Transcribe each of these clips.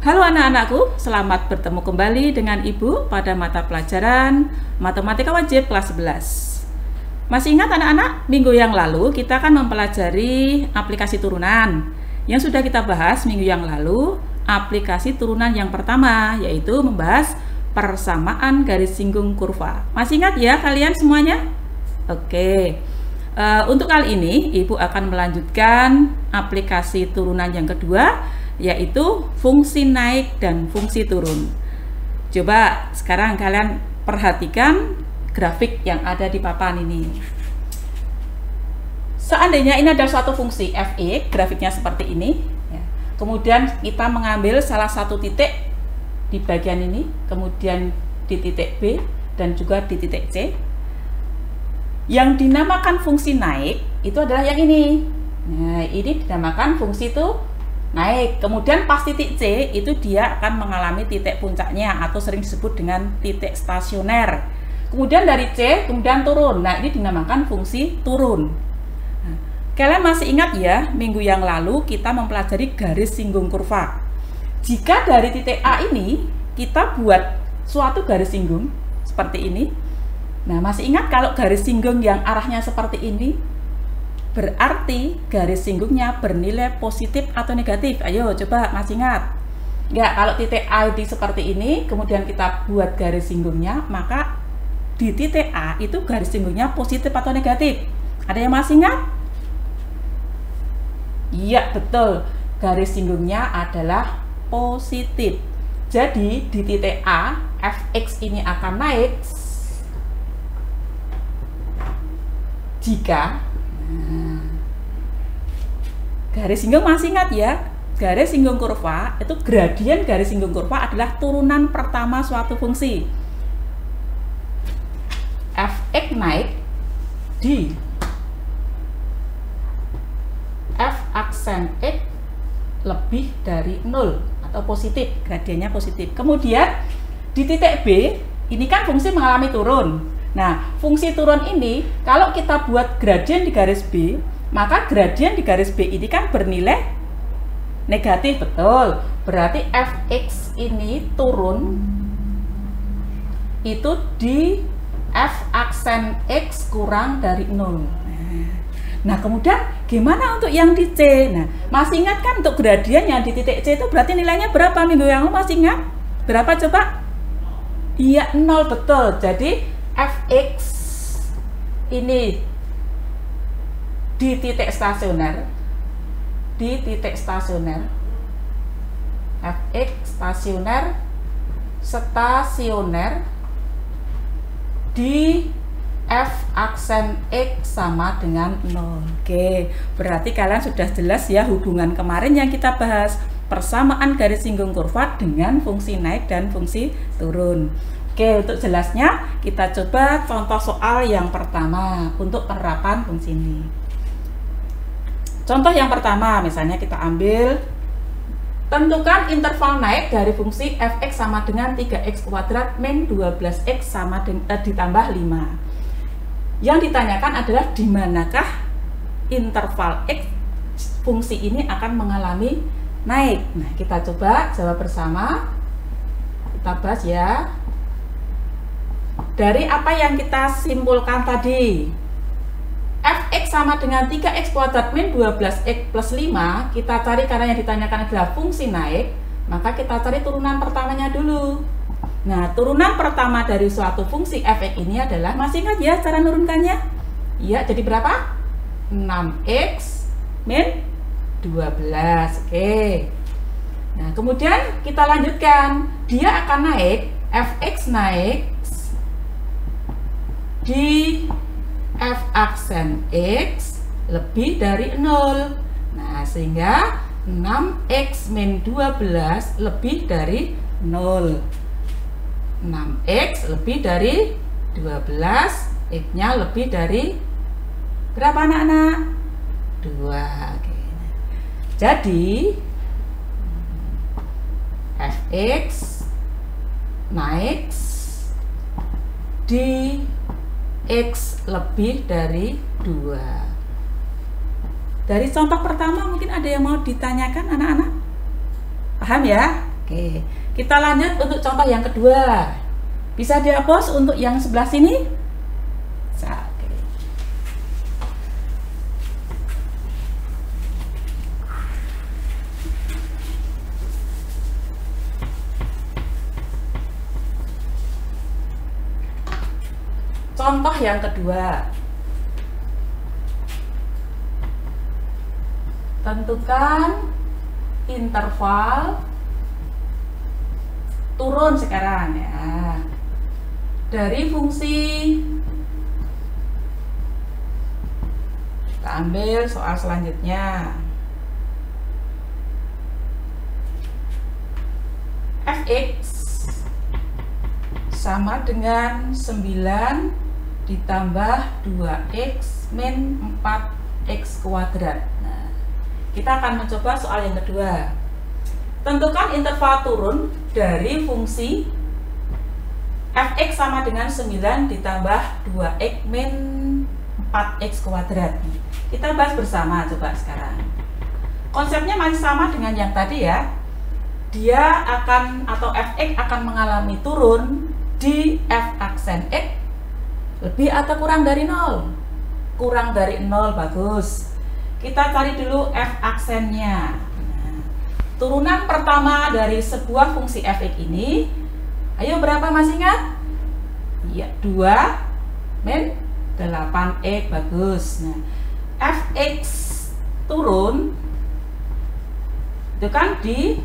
Halo anak-anakku, selamat bertemu kembali dengan Ibu pada mata pelajaran Matematika Wajib kelas 11. Masih ingat anak-anak, minggu yang lalu kita akan mempelajari aplikasi turunan. Yang sudah kita bahas minggu yang lalu, aplikasi turunan yang pertama, yaitu membahas persamaan garis singgung kurva. Masih ingat ya kalian semuanya? Oke. Untuk kali ini, Ibu akan melanjutkan aplikasi turunan yang kedua, yaitu fungsi naik dan fungsi turun. Coba sekarang kalian perhatikan grafik yang ada di papan ini. Seandainya ini ada suatu fungsi f(x), grafiknya seperti ini. Kemudian kita mengambil salah satu titik di bagian ini, kemudian di titik B dan juga di titik C. Yang dinamakan fungsi naik itu adalah yang ini. Nah, ini dinamakan fungsi itu naik. Kemudian pas titik C itu dia akan mengalami titik puncaknya atau sering disebut dengan titik stasioner. Kemudian dari C kemudian turun. Nah, ini dinamakan fungsi turun. Nah, kalian masih ingat ya, minggu yang lalu kita mempelajari garis singgung kurva. Jika dari titik A ini kita buat suatu garis singgung seperti ini. Nah, masih ingat kalau garis singgung yang arahnya seperti ini? Berarti garis singgungnya bernilai positif atau negatif. Ayo coba masih ingat? Ya, kalau titik A seperti ini, kemudian kita buat garis singgungnya, maka di titik A itu garis singgungnya positif atau negatif. Ada yang masih ingat? Iya, betul. Garis singgungnya adalah positif. Jadi di titik A, fx ini akan naik jika garis singgung masih ingat ya, garis singgung kurva itu gradien garis singgung kurva adalah turunan pertama suatu fungsi. Fx naik di f aksen x lebih dari 0 atau positif, gradiennya positif. Kemudian di titik B ini kan fungsi mengalami turun. Nah, fungsi turun ini kalau kita buat gradien di garis B, maka gradien di garis B ini kan bernilai negatif, betul. Berarti fx ini turun itu di f aksen x kurang dari 0. Nah, kemudian gimana untuk yang di C? Nah, masih ingat kan untuk gradien yang di titik C itu berarti nilainya berapa minggu yang lalu? Masih ingat? Berapa coba? Iya, 0, betul. Jadi fx ini di titik stasioner, fx stasioner di f aksen x sama dengan 0. Oke, berarti kalian sudah jelas ya hubungan kemarin yang kita bahas, persamaan garis singgung kurva dengan fungsi naik dan fungsi turun. Oke, untuk jelasnya kita coba contoh soal yang pertama untuk penerapan fungsi ini. Contoh yang pertama, misalnya kita ambil, tentukan interval naik dari fungsi fx sama dengan 3x kuadrat min 12x sama ditambah 5. Yang ditanyakan adalah di manakah interval x fungsi ini akan mengalami naik. Nah, kita coba jawab bersama. Kita bahas ya. Dari apa yang kita simpulkan tadi, fx sama dengan 3x kuadrat min 12x plus 5, kita cari karena yang ditanyakan adalah fungsi naik, maka kita cari turunan pertamanya dulu. Nah, turunan pertama dari suatu fungsi fx ini adalah, masih ingat ya cara nurunkannya? Iya, jadi berapa? 6x min 12. Oke. Nah, kemudian kita lanjutkan. Dia akan naik, fx naik di f aksen x lebih dari 0. Nah, sehingga 6x min 12 lebih dari 0. 6x lebih dari 12, x-nya lebih dari berapa anak-anak? 2. Oke. Jadi fx naik di x lebih dari 2. Dari contoh pertama mungkin ada yang mau ditanyakan anak-anak? Paham ya? Oke, kita lanjut untuk contoh yang kedua. Bisa dihapus untuk yang sebelah sini? Bisa. Oke. Contoh yang kedua. Tentukan interval turun sekarang ya dari fungsi, kita ambil soal selanjutnya. Fx sama dengan 9 ditambah 2x min 4x kuadrat. Nah, kita akan mencoba soal yang kedua. Tentukan interval turun dari fungsi fx sama dengan 9 ditambah 2x min 4x kuadrat. Kita bahas bersama coba sekarang. Konsepnya masih sama dengan yang tadi ya. Dia akan, atau fx akan mengalami turun di f aksen x lebih atau kurang dari 0. Kurang dari 0, bagus. Kita cari dulu f aksennya. Nah, turunan pertama dari sebuah fungsi fx ini, ayo berapa, masih ingat? Iya, 2 min 8x, bagus. Nah, fx turun itu kan di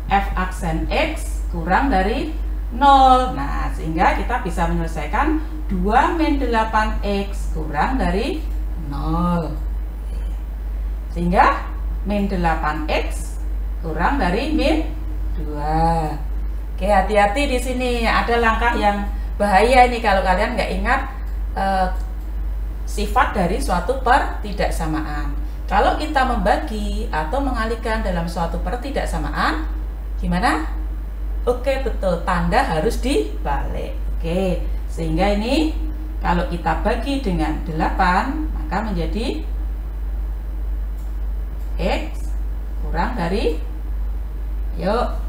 f aksen x kurang dari 0. Nah, sehingga kita bisa menyelesaikan 2 min 8x kurang dari 0. Sehingga min 8x kurang dari min 2. Oke, hati-hati di sini. Ada langkah yang bahaya ini kalau kalian nggak ingat sifat dari suatu pertidaksamaan. Kalau kita membagi atau mengalihkan dalam suatu pertidaksamaan, gimana? Oke, betul. Tanda harus dibalik. Oke, sehingga ini kalau kita bagi dengan 8, maka menjadi x kurang dari, yuk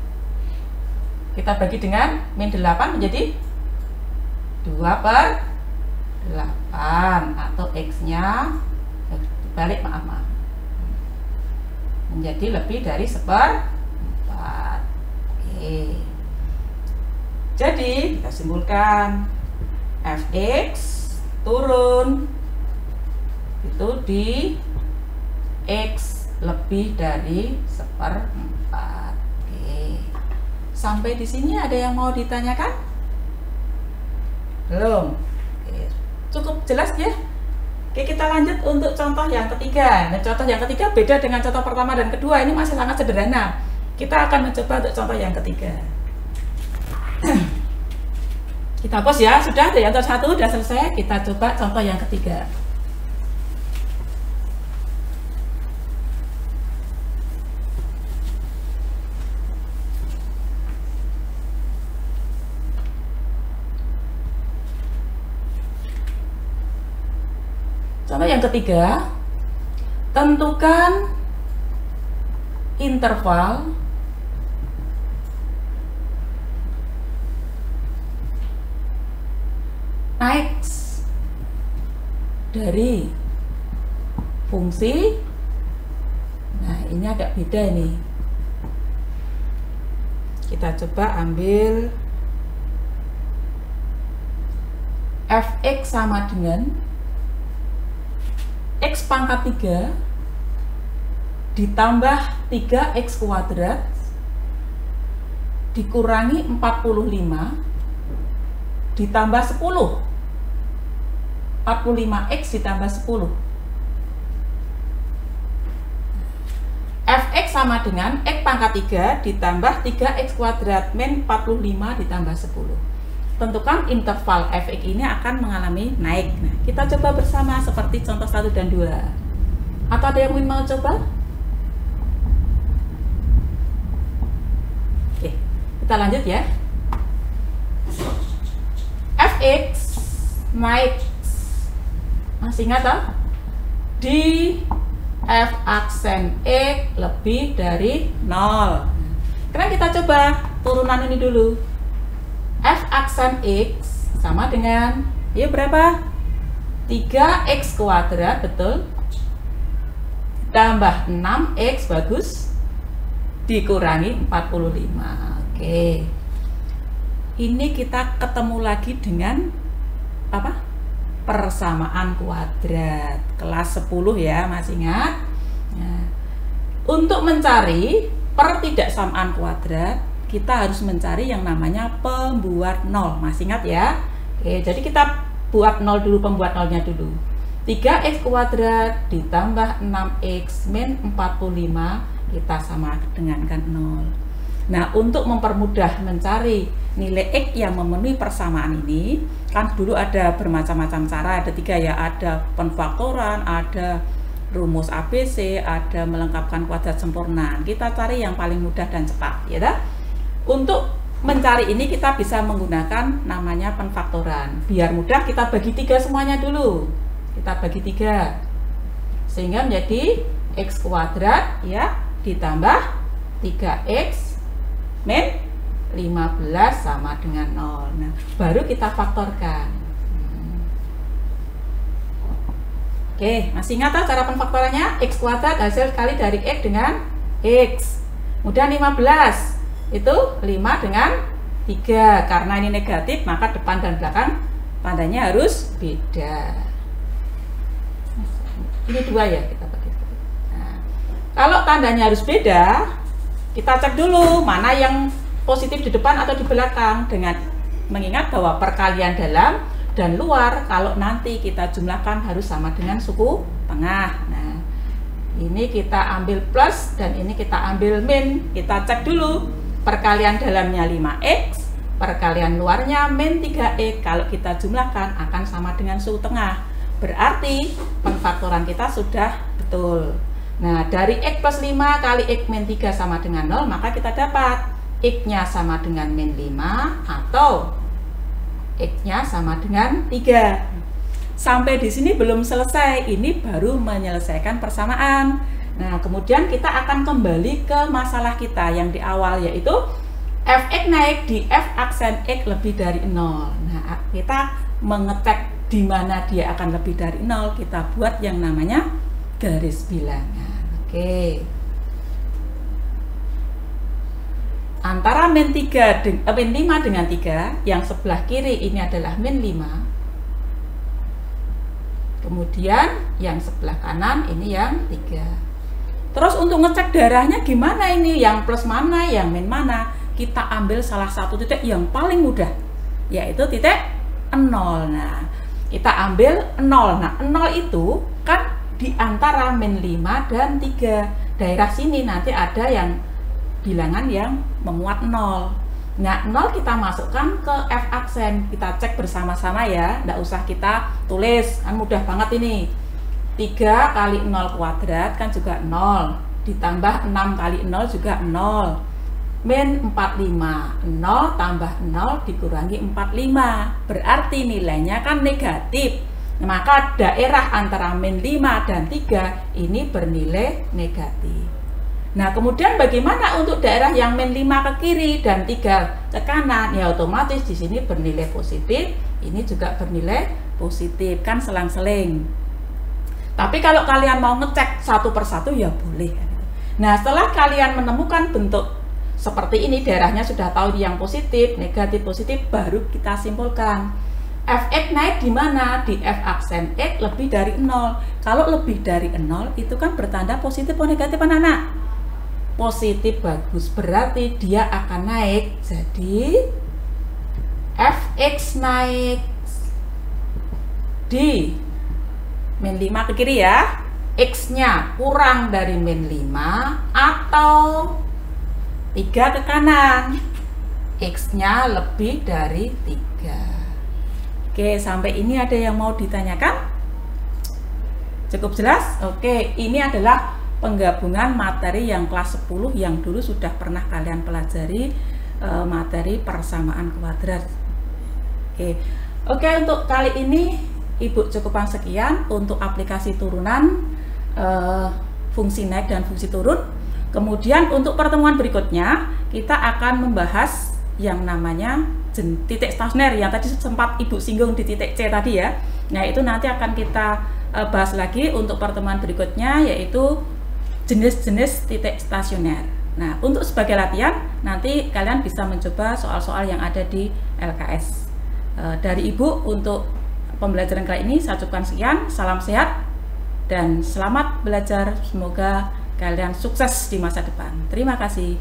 kita bagi dengan min 8 menjadi 2/8, atau x nya dibalik, maaf menjadi lebih dari 1/4. Oke, jadi kita simpulkan fx turun itu di x lebih dari 1/4. Oke. Sampai di sini ada yang mau ditanyakan? Belum? Oke. Cukup jelas ya? Oke, kita lanjut untuk contoh yang ketiga. Nah, contoh yang ketiga beda dengan contoh pertama dan kedua. Ini masih sangat sederhana. Kita akan mencoba untuk contoh yang ketiga. Kita hapus ya. Sudah, ada yang satu sudah selesai. Kita coba contoh yang ketiga. Contoh yang ketiga, tentukan interval x dari fungsi, nah ini agak beda ini. Kita coba ambil fx sama dengan x pangkat 3 ditambah 3x kuadrat dikurangi 45 ditambah 10. 45x ditambah 10. fx sama dengan x pangkat 3 ditambah 3x kuadrat min 45 ditambah 10. Tentukan interval fx ini akan mengalami naik. Nah, kita coba bersama seperti contoh 1 dan 2. Atau ada yang mau coba? Oke, kita lanjut ya. Fx naik, masih ingat toh? Di f aksen x lebih dari 0. Sekarang kita coba turunan ini dulu. F aksen X sama dengan, ya berapa? 3X kuadrat, betul. Tambah 6X, bagus. Dikurangi 45. Oke. Ini kita ketemu lagi dengan apa? Persamaan kuadrat. Kelas 10 ya, masih ingat? Nah, untuk mencari pertidaksamaan kuadrat, kita harus mencari yang namanya pembuat nol. Masih ingat ya? Oke, jadi kita buat nol dulu, pembuat nolnya dulu. 3X kuadrat ditambah 6X min 45, kita sama dengankan 0. Nah, untuk mempermudah mencari nilai X yang memenuhi persamaan ini, kan dulu ada bermacam-macam cara, ada 3 ya, ada penfaktoran, ada rumus ABC, ada melengkapkan kuadrat sempurna. Kita cari yang paling mudah dan cepat, ya dah. Untuk mencari ini kita bisa menggunakan namanya penfaktoran. Biar mudah kita bagi 3 semuanya dulu. Kita bagi 3 sehingga menjadi X kuadrat ya ditambah 3X min 15 sama dengan 0. Nah, baru kita faktorkan. Oke, masih ingat cara penfaktorannya? X kuadrat hasil kali dari X dengan X. Kemudian 15 itu 5 dengan 3. Karena ini negatif, maka depan dan belakang tandanya harus beda. Ini 2 ya, kita bagi. Nah, kalau tandanya harus beda, kita cek dulu mana yang positif di depan atau di belakang, dengan mengingat bahwa perkalian dalam dan luar kalau nanti kita jumlahkan harus sama dengan suku tengah. Nah, ini kita ambil plus dan ini kita ambil min. Kita cek dulu perkalian dalamnya 5X, perkalian luarnya min 3X. Kalau kita jumlahkan akan sama dengan suku tengah. Berarti penfaktoran kita sudah betul. Nah, dari X plus 5 kali X min 3 sama dengan 0, maka kita dapat X-nya sama dengan min 5 atau X-nya sama dengan 3. Sampai di sini belum selesai, ini baru menyelesaikan persamaan. Nah, kemudian kita akan kembali ke masalah kita yang di awal, yaitu Fx naik di F aksen X lebih dari 0. Nah, kita mengecek di mana dia akan lebih dari 0, kita buat yang namanya garis bilangan. Oke. Antara min 5 dengan 3, yang sebelah kiri ini adalah min 5. Kemudian yang sebelah kanan ini yang 3. Terus untuk ngecek darahnya gimana ini? Yang plus mana, yang min mana? Kita ambil salah satu titik yang paling mudah, yaitu titik 0. Nah, kita ambil 0. Nah, 0 itu kan di antara min 5 dan 3. Daerah sini nanti ada yang bilangan yang memuat 0. Nah, 0 kita masukkan ke F aksen. Kita cek bersama-sama ya, tidak usah kita tulis, kan mudah banget ini. 3 kali 0 kuadrat kan juga 0, ditambah 6 kali 0 juga 0, min 45, 0 tambah 0 dikurangi 45, berarti nilainya kan negatif. Maka daerah antara min 5 dan 3 ini bernilai negatif. Nah, kemudian bagaimana untuk daerah yang min 5 ke kiri dan 3 ke kanan? Ya otomatis di sini bernilai positif, ini juga bernilai positif, kan selang-seling. Tapi kalau kalian mau ngecek satu persatu ya boleh. Nah, setelah kalian menemukan bentuk seperti ini, daerahnya sudah tahu yang positif, negatif, positif, baru kita simpulkan. Fx naik di mana? Di F aksen X lebih dari 0. Kalau lebih dari 0 itu kan bertanda positif atau negatif anak-anak? Positif, bagus, berarti dia akan naik. Jadi Fx naik di min 5 ke kiri ya, X-nya kurang dari min 5 atau 3 ke kanan, X-nya lebih dari 3. Oke, sampai ini ada yang mau ditanyakan? Cukup jelas? Oke, ini adalah penggabungan materi yang kelas 10 yang dulu sudah pernah kalian pelajari, materi persamaan kuadrat. Oke, untuk kali ini Ibu cukupkan sekian untuk aplikasi turunan, fungsi naik dan fungsi turun. Kemudian untuk pertemuan berikutnya kita akan membahas yang namanya titik stasioner yang tadi sempat Ibu singgung di titik C tadi ya. Nah, itu nanti akan kita bahas lagi untuk pertemuan berikutnya, yaitu jenis-jenis titik stasioner. Nah, untuk sebagai latihan, nanti kalian bisa mencoba soal-soal yang ada di LKS. Dari Ibu untuk pembelajaran kali ini saya ucapkan sekian, salam sehat, dan selamat belajar. Semoga kalian sukses di masa depan. Terima kasih.